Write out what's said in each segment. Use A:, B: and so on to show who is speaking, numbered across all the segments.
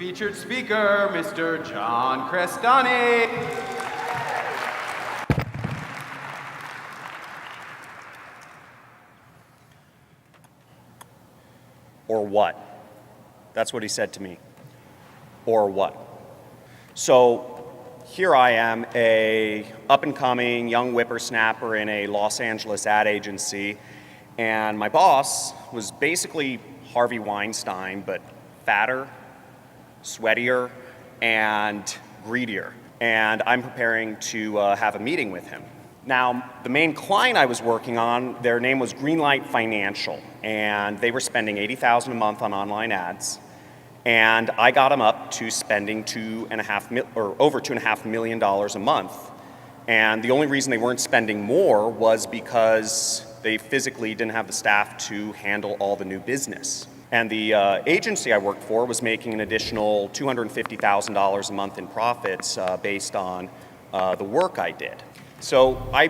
A: featured speaker, Mr. John Crestani.
B: Or what? That's what he said to me. Or what? So here I am, a up-and-coming young whippersnapper in a Los Angeles ad agency, and my boss was basically Harvey Weinstein, but fatter, sweatier, and greedier. And I'm preparing to have a meeting with him. Now, the main client I was working on, their name was Greenlight Financial, and they were spending $80,000 a month on online ads. And I got them up to spending over $2.5 million a month. And the only reason they weren't spending more was because they physically didn't have the staff to handle all the new business. And the agency I worked for was making an additional $250,000 a month in profits based on the work I did. So I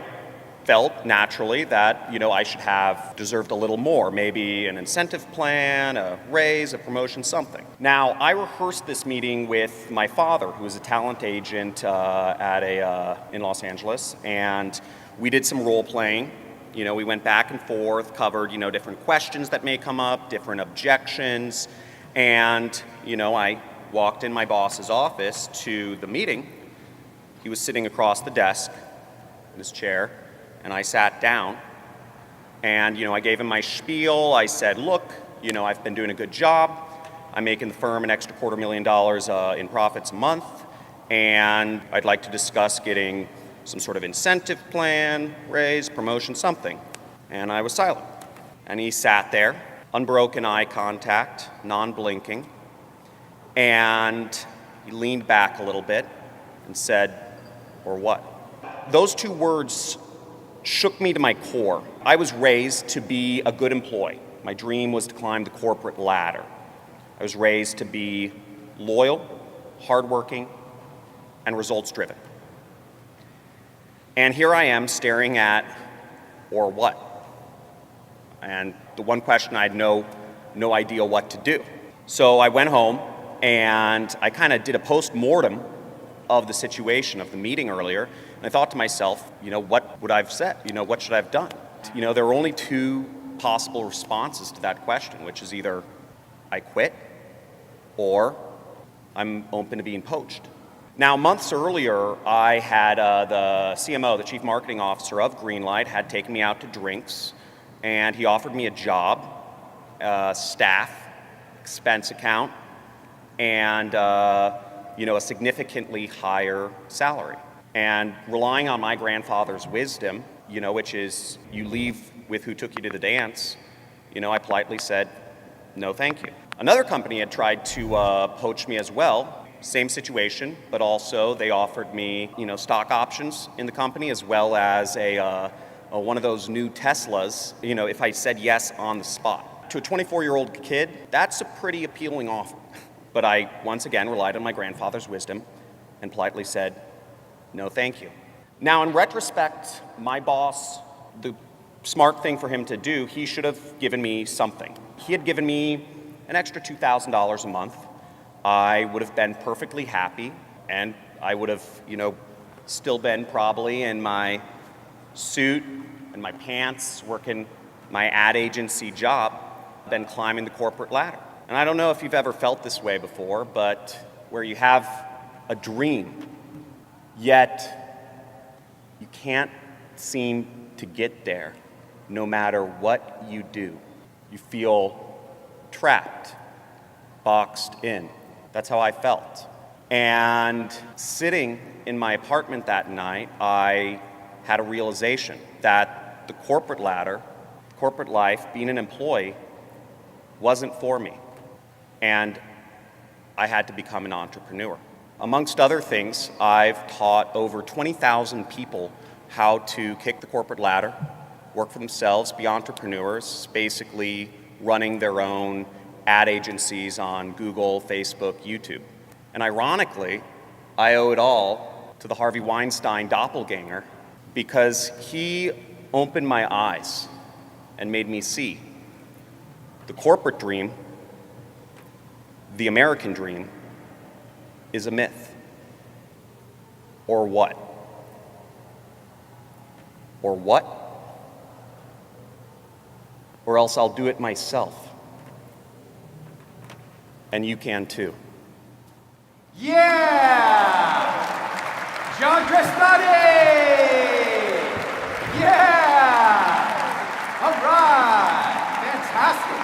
B: felt naturally that, I should have deserved a little more, maybe an incentive plan, a raise, a promotion, something. Now, I rehearsed this meeting with my father, who is a talent agent in Los Angeles, and we did some role playing. We went back and forth, covered, different questions that may come up, different objections, and, I walked in my boss's office to the meeting. He was sitting across the desk in his chair, and I sat down, and, I gave him my spiel. I said, look, I've been doing a good job. I'm making the firm an extra $250,000 in profits a month, and I'd like to discuss getting some sort of incentive plan, raise, promotion, something. And I was silent. And he sat there, unbroken eye contact, non-blinking, and he leaned back a little bit and said, or what? Those two words shook me to my core. I was raised to be a good employee. My dream was to climb the corporate ladder. I was raised to be loyal, hardworking, and results-driven. And here I am staring at, or what? And the one question I had no idea what to do. So I went home and I kind of did a post-mortem of the situation of the meeting earlier. And I thought to myself, what would I have said? What should I have done? There were only two possible responses to that question, which is either I quit or I'm open to being poached. Now, months earlier, I had the CMO, the Chief Marketing Officer of Greenlight, had taken me out to drinks, and he offered me a job, staff, expense account, and a significantly higher salary. And relying on my grandfather's wisdom, which is you leave with who took you to the dance, I politely said, no, thank you. Another company had tried to poach me as well. Same situation, but also they offered me, stock options in the company as well as one of those new Teslas, if I said yes on the spot. To a 24-year-old kid, that's a pretty appealing offer. But I, once again, relied on my grandfather's wisdom and politely said, no, thank you. Now, in retrospect, my boss, the smart thing for him to do, he should have given me something. He had given me an extra $2,000 a month. I would have been perfectly happy, and I would have, still been probably in my suit and my pants, working my ad agency job, been climbing the corporate ladder. And I don't know if you've ever felt this way before, but where you have a dream, yet you can't seem to get there no matter what you do. You feel trapped, boxed in. That's how I felt. And sitting in my apartment that night, I had a realization that the corporate ladder, corporate life, being an employee, wasn't for me. And I had to become an entrepreneur. Amongst other things, I've taught over 20,000 people how to kick the corporate ladder, work for themselves, be entrepreneurs, basically running their own ad agencies on Google, Facebook, YouTube. And ironically, I owe it all to the Harvey Weinstein doppelganger because he opened my eyes and made me see the corporate dream, the American dream, is a myth. Or what? Or what? Or else I'll do it myself. And you can too.
A: Yeah! John Crestani! Yeah! All right! Fantastic!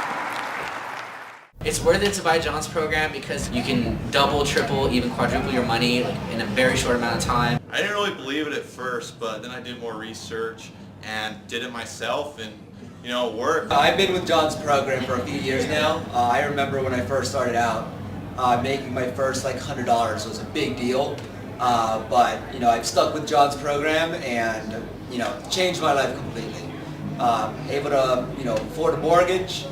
C: It's worth it to buy John's program because you can double, triple, even quadruple your money in a very short amount of time.
D: I didn't really believe it at first, but then I did more research and did it myself, and it worked.
E: I've been with John's program for a few years now. I remember when I first started out, making my first $100 was a big deal. But I've stuck with John's program and changed my life completely. Able to afford a mortgage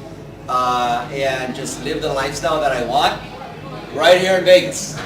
E: and just live the lifestyle that I want right here in Vegas.